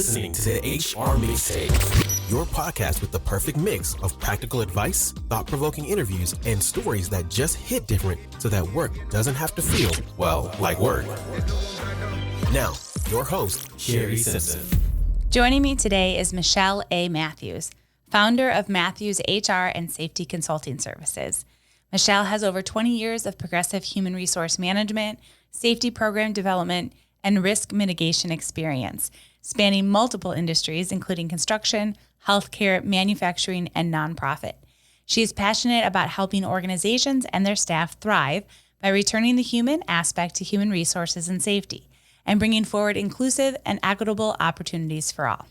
listening to the HR Mixtape, your podcast with the perfect mix of practical advice, thought-provoking interviews, and stories that just hit different so that work doesn't have to feel, well, like work. Now, your host, Shari Simpson. Joining me today is Michele A. Mathews, founder of Mathews HR and Safety Consulting Services. Michele has over 20 years of progressive human resource management, safety program development, and risk mitigation experience, spanning multiple industries, including construction, healthcare, manufacturing, and nonprofit. She is passionate about helping organizations and their staff thrive by returning the human aspect to human resources and safety, and bringing forward inclusive and equitable opportunities for all.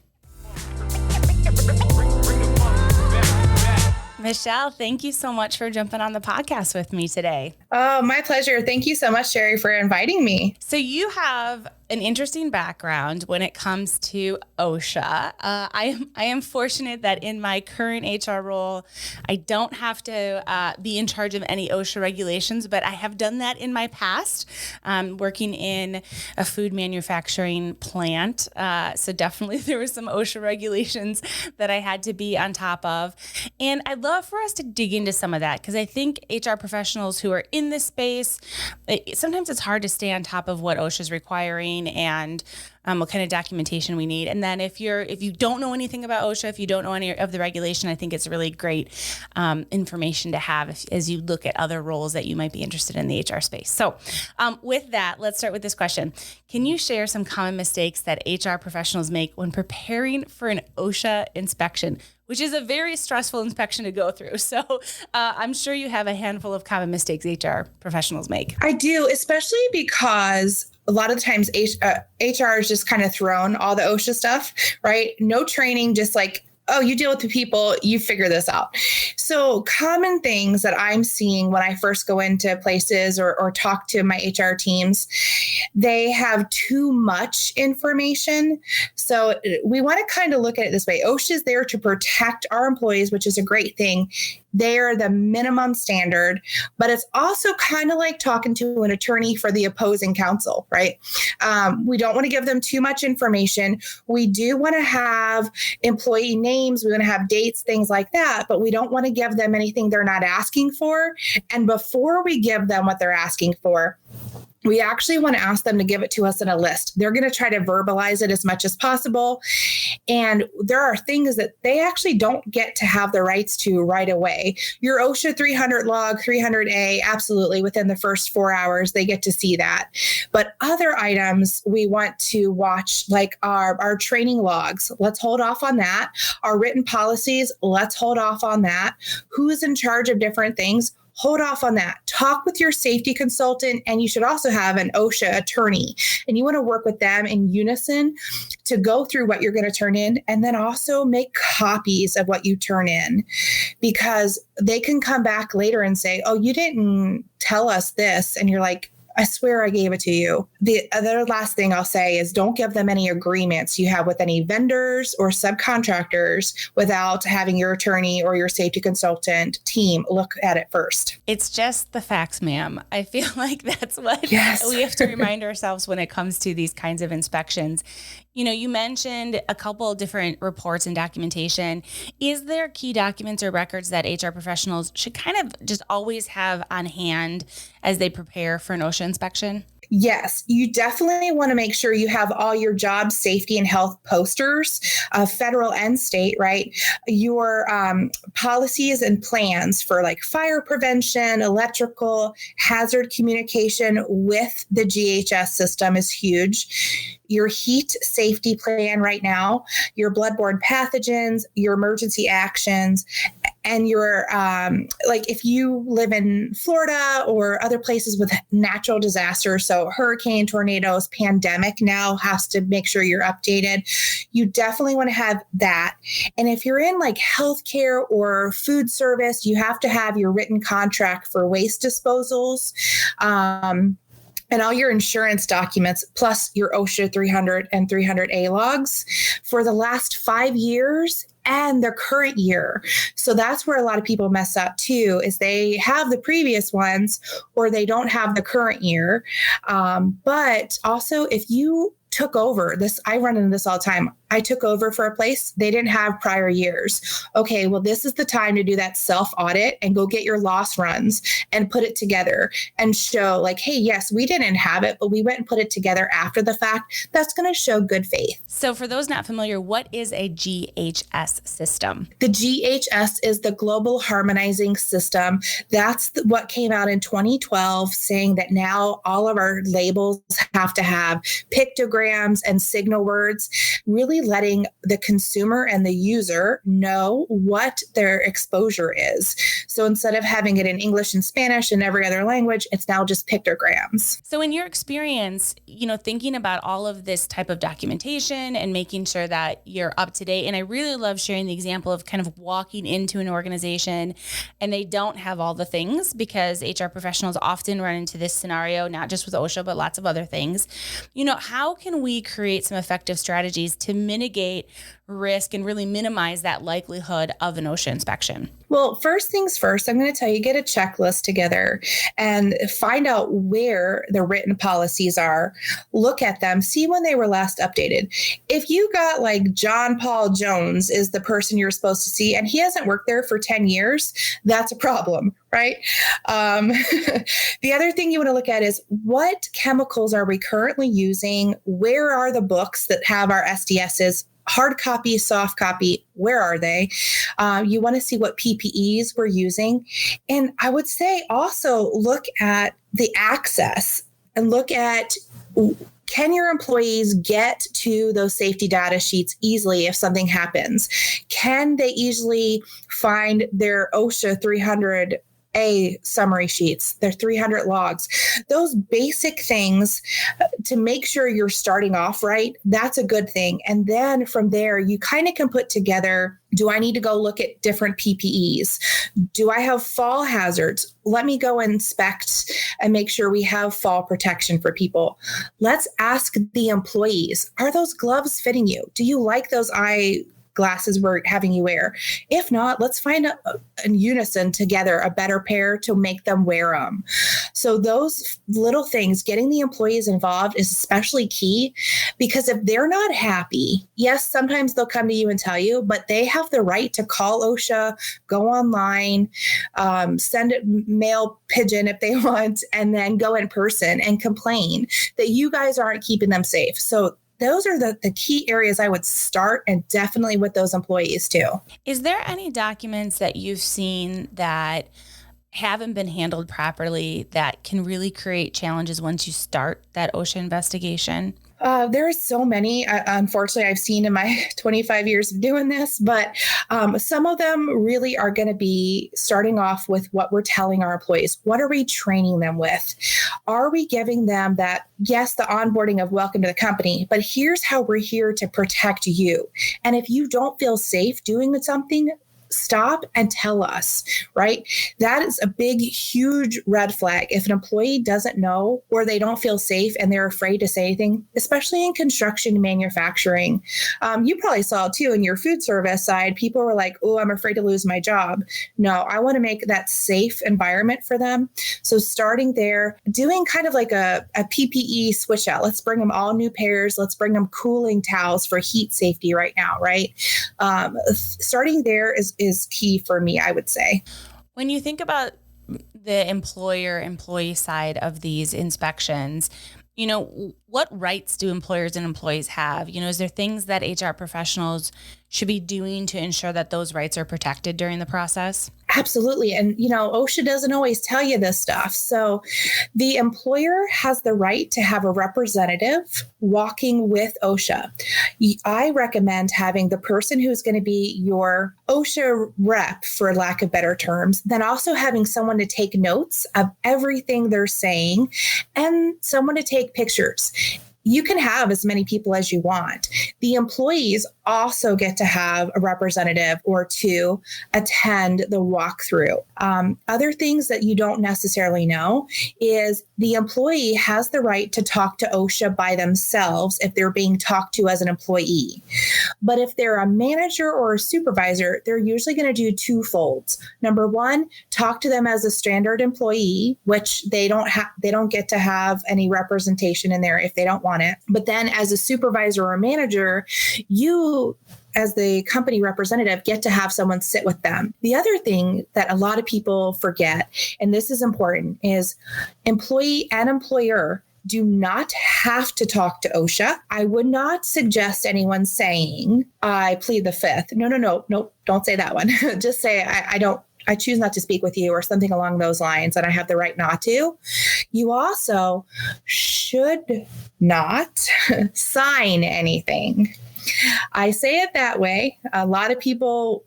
Michele, thank you so much for jumping on the podcast with me today. Oh, my pleasure. Thank you so much, Shari, for inviting me. So you have an interesting background when it comes to OSHA. I am fortunate that in my current HR role, I don't have to be in charge of any OSHA regulations, but I have done that in my past, working in a food manufacturing plant. So definitely there were some OSHA regulations that I had to be on top of. And I'd love for us to dig into some of that because I think HR professionals who are in this space, sometimes it's hard to stay on top of what OSHA is requiring and what kind of documentation we need. And then if you don't know anything about OSHA, if you don't know any of the regulation, I think it's really great information to have as you look at other roles that you might be interested in the HR space. So with that, let's start with this question. Can you share some common mistakes that HR professionals make when preparing for an OSHA inspection, which is a very stressful inspection to go through? So I'm sure you have a handful of common mistakes HR professionals make. I do, especially because a lot of times HR is just kind of thrown all the OSHA stuff, right? No training, just like, oh, you deal with the people, you figure this out. So common things that I'm seeing when I first go into places or talk to my HR teams, they have too much information. So we want to kind of look at it this way. OSHA is there to protect our employees, which is a great thing. They're the minimum standard, but it's also kind of like talking to an attorney for the opposing counsel, right? We don't want to give them too much information. We do want to have employee names. We want to have dates, things like that, but we don't want to give them anything they're not asking for. And before we give them what they're asking for, we actually want to ask them to give it to us in a list. They're going to try to verbalize it as much as possible. And there are things that they actually don't get to have the rights to right away. Your OSHA 300 log, 300A, absolutely within the first 4 hours, they get to see that. But other items we want to watch, like our training logs, let's hold off on that. Our written policies, let's hold off on that. Who's in charge of different things? Hold off on that. Talk with your safety consultant, and you should also have an OSHA attorney. And you want to work with them in unison to go through what you're going to turn in, and then also make copies of what you turn in, because they can come back later and say, oh, you didn't tell us this. And you're like, I swear I gave it to you. The other last thing I'll say is don't give them any agreements you have with any vendors or subcontractors without having your attorney or your safety consultant team look at it first. It's just the facts, ma'am. I feel like that's what we have to remind ourselves when it comes to these kinds of inspections. You know, you mentioned a couple of different reports and documentation. Is there key documents or records that HR professionals should kind of just always have on hand as they prepare for an OSHA inspection? Yes, you definitely want to make sure you have all your job safety and health posters, federal and state, right? Your policies and plans for like fire prevention, electrical, hazard communication with the GHS system is huge. Your heat safety plan right now, your bloodborne pathogens, your emergency actions, and your, like if you live in Florida or other places with natural disasters, so hurricane, tornadoes, pandemic now has to make sure you're updated. You definitely want to have that. And if you're in like healthcare or food service, you have to have your written contract for waste disposals. And all your insurance documents, plus your OSHA 300 and 300A logs for the last 5 years and the current year. So that's where a lot of people mess up too, is they have the previous ones or they don't have the current year. But also if you took over this. I run into this all the time. I took over for a place. They didn't have prior years. Okay, well, this is the time to do that self audit and go get your loss runs and put it together and show like, hey, yes, we didn't have it, but we went and put it together after the fact. That's going to show good faith. So for those not familiar, what is a GHS system? The GHS is the Global Harmonizing System. That's what came out in 2012, saying that now all of our labels have to have pictograms and signal words, really letting the consumer and the user know what their exposure is. So instead of having it in English and Spanish and every other language, it's now just pictograms. So in your experience, thinking about all of this type of documentation and making sure that you're up to date, and I really love sharing the example of kind of walking into an organization and they don't have all the things, because HR professionals often run into this scenario, not just with OSHA, but lots of other things. How can we create some effective strategies to mitigate risk and really minimize that likelihood of an OSHA inspection? Well, first things first, I'm going to tell you, get a checklist together and find out where the written policies are. Look at them, see when they were last updated. If you got like John Paul Jones is the person you're supposed to see and he hasn't worked there for 10 years, that's a problem, right? The other thing you want to look at is what chemicals are we currently using? Where are the books that have our SDSs? Hard copy, soft copy, where are they? You want to see what PPEs we're using. And I would say also look at the access and look at, can your employees get to those safety data sheets easily if something happens? Can they easily find their OSHA 300 summary sheets, their 300 logs, those basic things to make sure you're starting off right? That's a good thing. And then from there, you kind of can put together, do I need to go look at different PPEs? Do I have fall hazards? Let me go inspect and make sure we have fall protection for people. Let's ask the employees, are those gloves fitting you? Do you like those glasses we're having you wear? If not, let's find in unison together a better pair to make them wear them. So those little things, getting the employees involved is especially key, because if they're not happy, yes, sometimes they'll come to you and tell you, but they have the right to call OSHA, go online, send it mail pigeon if they want, and then go in person and complain that you guys aren't keeping them safe. So those are the key areas I would start, and definitely with those employees too. Is there any documents that you've seen that haven't been handled properly that can really create challenges once you start that OSHA investigation? There are so many, unfortunately, I've seen in my 25 years of doing this, but some of them really are going to be starting off with what we're telling our employees. What are we training them with? Are we giving them that, yes, the onboarding of welcome to the company, but here's how we're here to protect you. And if you don't feel safe doing something, stop and tell us, right? That is a big, huge red flag. If an employee doesn't know or they don't feel safe and they're afraid to say anything, especially in construction and manufacturing. You probably saw it too in your food service side. People were like, oh, I'm afraid to lose my job. No, I want to make that safe environment for them. So starting there, doing kind of like a PPE switch out. Let's bring them all new pairs. Let's bring them cooling towels for heat safety right now, right? Starting there is key for me, I would say. When you think about the employer-employee side of these inspections, what rights do employers and employees have? Is there things that HR professionals should be doing to ensure that those rights are protected during the process? Absolutely. And, OSHA doesn't always tell you this stuff. So the employer has the right to have a representative walking with OSHA. I recommend having the person who's going to be your OSHA rep, for lack of better terms, then also having someone to take notes of everything they're saying and someone to take pictures. You can have as many people as you want. The employees also get to have a representative or two attend the walkthrough. Other things that you don't necessarily know is the employee has the right to talk to OSHA by themselves if they're being talked to as an employee. But if they're a manager or a supervisor, they're usually going to do two folds. Number one, talk to them as a standard employee, which they don't get to have any representation in there if they don't want it. But then as a supervisor or manager, you as the company representative get to have someone sit with them. The other thing that a lot of people forget, and this is important, is employee and employer do not have to talk to OSHA. I would not suggest anyone saying, I plead the fifth. No, don't say that one. Just say, I choose not to speak with you or something along those lines, and I have the right not to. You also should not sign anything. I say it that way. A lot of people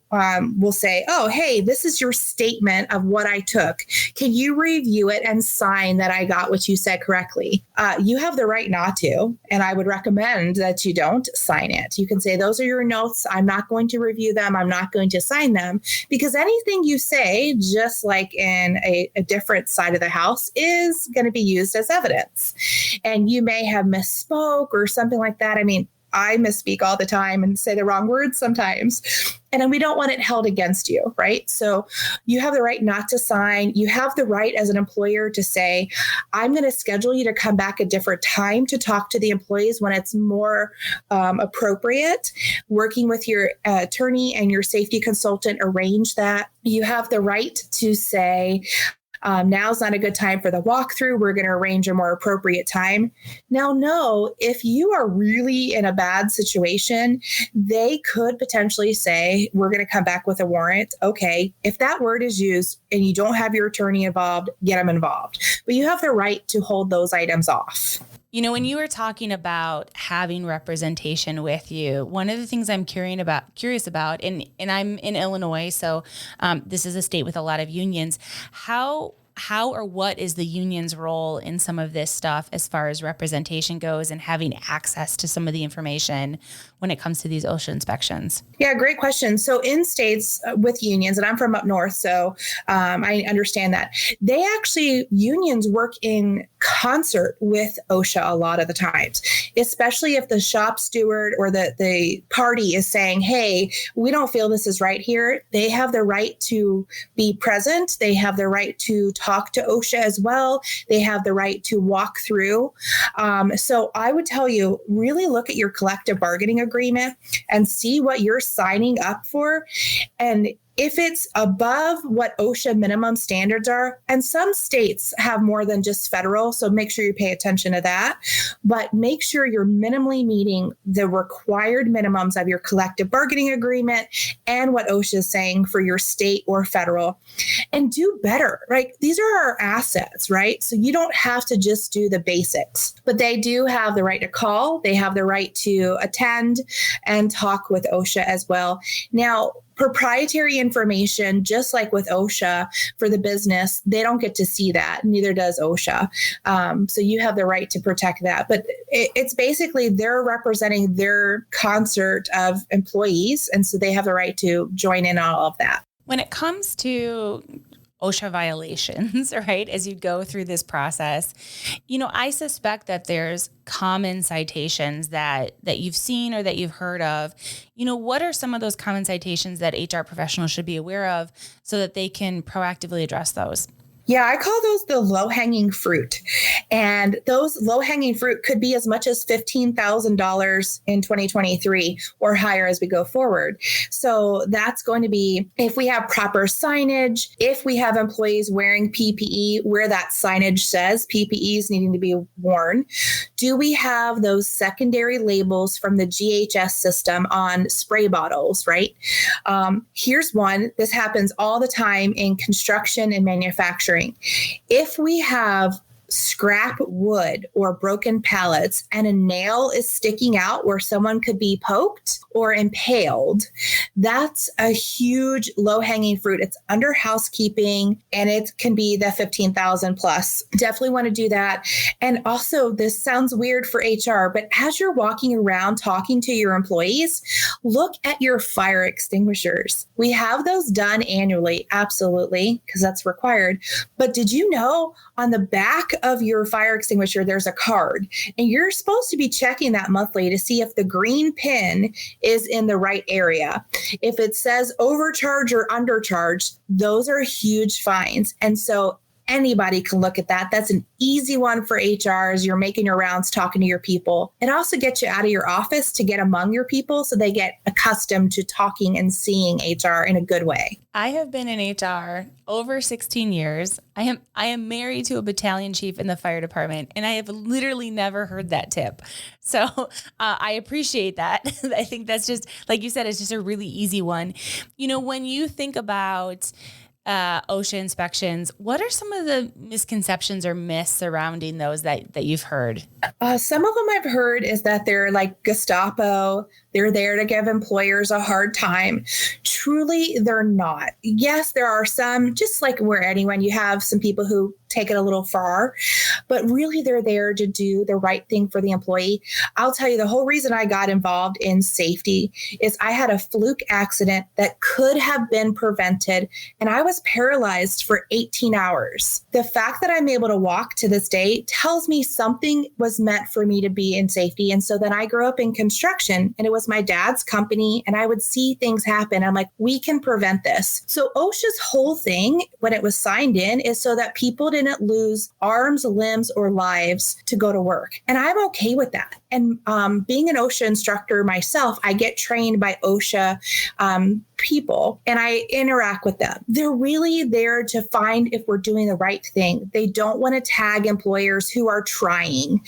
will say, oh, hey, this is your statement of what I took. Can you review it and sign that I got what you said correctly? You have the right not to, and I would recommend that you don't sign it. You can say, those are your notes. I'm not going to review them. I'm not going to sign them, because anything you say, just like in a different side of the house, is going to be used as evidence. And you may have misspoke or something like that. I mean, I misspeak all the time and say the wrong words sometimes. And then we don't want it held against you, right? So you have the right not to sign. You have the right as an employer to say, I'm going to schedule you to come back a different time to talk to the employees when it's more appropriate. Working with your attorney and your safety consultant, arrange that. You have the right to say, now's not a good time for the walkthrough. We're going to arrange a more appropriate time. Now, no, if you are really in a bad situation, they could potentially say, we're going to come back with a warrant. Okay, if that word is used and you don't have your attorney involved, get them involved. But you have the right to hold those items off. You know, when you were talking about having representation with you, one of the things I'm curious about, and I'm in Illinois, so this is a state with a lot of unions. How or what is the union's role in some of this stuff as far as representation goes and having access to some of the information when it comes to these OSHA inspections? Yeah, great question. So in states with unions, and I'm from up north, so I understand that, unions work in concert with OSHA a lot of the times, especially if the shop steward or the party is saying, hey, we don't feel this is right here. They have the right to be present. They have the right to talk to OSHA as well. They have the right to walk through. So I would tell you, really look at your collective bargaining agreement and see what you're signing up for. And if it's above what OSHA minimum standards are, and some states have more than just federal, so make sure you pay attention to that, but make sure you're minimally meeting the required minimums of your collective bargaining agreement and what OSHA is saying for your state or federal, and do better, right? These are our assets, right? So you don't have to just do the basics, but they do have the right to call. They have the right to attend and talk with OSHA as well. Now, proprietary information, just like with OSHA for the business, they don't get to see that. Neither does OSHA. So you have the right to protect that. But it's basically they're representing their concert of employees. And so they have the right to join in on all of that. When it comes to OSHA violations, right, as you go through this process, you know, I suspect that there's common citations that you've seen or that you've heard of. You know, what are some of those common citations that HR professionals should be aware of so that they can proactively address those? Yeah, I call those the low-hanging fruit. And those low-hanging fruit could be as much as $15,000 in 2023 or higher as we go forward. So that's going to be if we have proper signage, if we have employees wearing PPE where that signage says PPE is needing to be worn. Do we have those secondary labels from the GHS system on spray bottles, right? Here's one. This happens all the time in construction and manufacturing. If we have scrap wood or broken pallets and a nail is sticking out where someone could be poked or impaled, that's a huge low-hanging fruit. It's under housekeeping and it can be the 15,000 plus. Definitely want to do that. And also, this sounds weird for HR, but as you're walking around talking to your employees, look at your fire extinguishers. We have those done annually, absolutely, because that's required. But did you know on the back of your fire extinguisher, there's a card, and you're supposed to be checking that monthly to see if the green pin is in the right area. If it says overcharge or undercharge, those are huge fines. And so anybody can look at that. That's an easy one for HR as you're making your rounds, talking to your people. It also gets you out of your office to get among your people so they get accustomed to talking and seeing HR in a good way. I have been in HR over 16 years. I am married to a battalion chief in the fire department, and I have literally never heard that tip. So I appreciate that. I think that's just, like you said, it's just a really easy one. You know, when you think about OSHA inspections, what are some of the misconceptions or myths surrounding those that you've heard? Some of them I've heard is that they're like Gestapo. They're there to give employers a hard time. Truly, they're not. Yes, there are some, just like where anyone, you have some people who take it a little far, but really they're there to do the right thing for the employee. I'll tell you, the whole reason I got involved in safety is I had a fluke accident that could have been prevented, and I was paralyzed for 18 hours. The fact that I'm able to walk to this day tells me something was meant for me to be in safety. And so then I grew up in construction, and it was my dad's company, and I would see things happen. I'm like, we can prevent this. So OSHA's whole thing when it was signed in is so that people didn't lose arms, limbs, or lives to go to work. And I'm okay with that. And being an OSHA instructor myself, I get trained by OSHA people and I interact with them. They're really there to find if we're doing the right thing. They don't want to tag employers who are trying.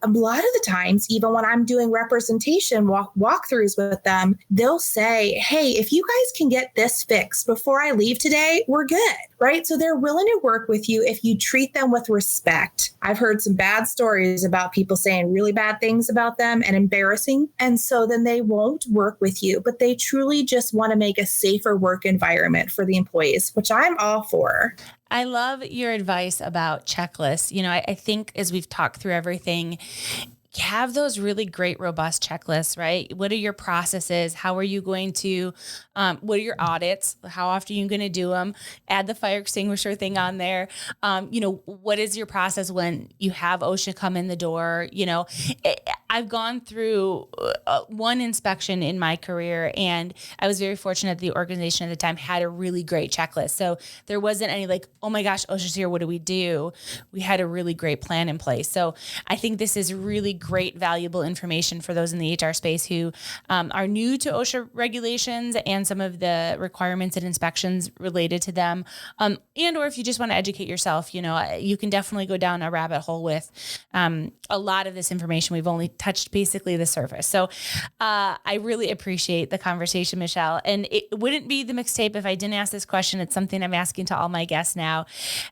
A lot of the times, even when I'm doing representation walkthroughs with them, they'll say, hey, if you guys can get this fixed before I leave today, we're good, right? So they're willing to work with you if you treat them with respect. I've heard some bad stories about people saying really bad things about them and embarrassing. And so then they won't work with you, but they truly just want to make a safer work environment for the employees, which I'm all for. I love your advice about checklists. You know, I think as we've talked through everything, have those really great, robust checklists, right? What are your processes? How are you going to, what are your audits? How often are you going to do them? Add the fire extinguisher thing on there. You know, what is your process when you have OSHA come in the door? You know, I've gone through one inspection in my career, and I was very fortunate that the organization at the time had a really great checklist. So there wasn't any like, oh my gosh, OSHA's here, what do we do? We had a really great plan in place. So I think this is really great, valuable information for those in the HR space who are new to OSHA regulations and some of the requirements and inspections related to them. And or if you just want to educate yourself, you know, you can definitely go down a rabbit hole with a lot of this information. We've only touched basically the surface. So I really appreciate the conversation, Michele. And it wouldn't be the mixtape if I didn't ask this question. It's something I'm asking to all my guests now.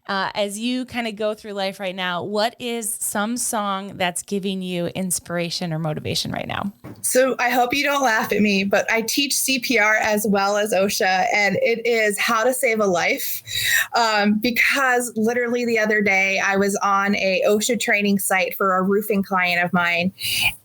As you kind of go through life right now, what is some song that's giving you inspiration or motivation right now? So I hope you don't laugh at me, but I teach CPR as well as OSHA, and it is How to Save a Life. Because literally the other day I was on a OSHA training site for a roofing client of mine,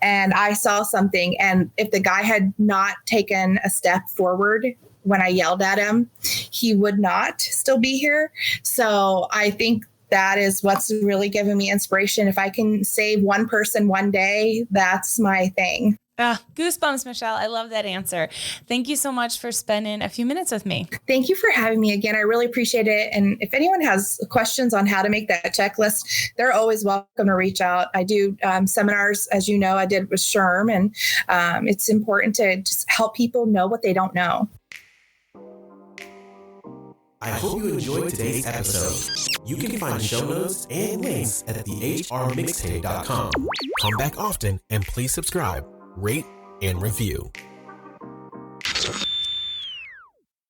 and I saw something, and if the guy had not taken a step forward when I yelled at him, he would not still be here. So I think that is what's really giving me inspiration. If I can save one person one day, that's my thing. Goosebumps, Michele. I love that answer. Thank you so much for spending a few minutes with me. Thank you for having me again. I really appreciate it. And if anyone has questions on how to make that checklist, they're always welcome to reach out. I do seminars, as you know, I did with SHRM, and it's important to just help people know what they don't know. I hope you enjoyed today's episode. You can find show notes and links at thehrmixtape.com. Come back often and please subscribe, rate, and review.